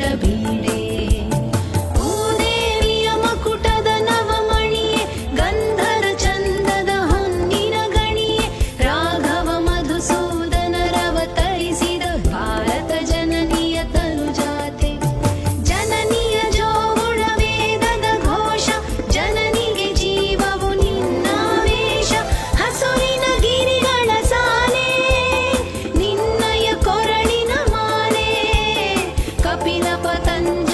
ಬೆಳಬೀಡೆ ಭೂದೇವಿಯ ಮಕುಟದ ನವಮಣಿಯೇ ಗಂಧರ ಚಂದದ ಹೊನ್ನಿನ ಗಣಿಯೇ ರಾಘವ ಮಧುಸೂದನರವತರಿಸಿದ ಭಾರತ ಜನನಿಯ ತನುಜಾತೆ ಜನನಿಯ ಜೋಗುಳ ವೇದದ ಘೋಷ ಜನನಿಗೆ ಜೀವವು ನಿನ್ನಾವೇಶ ಹಸುರಿನ ಗಿರಿಗಳ ಸಾಲೆ ನಿನ್ನಯ ಕೊರಳಿನ ಮಾಲೆ ಕಪಿಲ ಪತಂಜ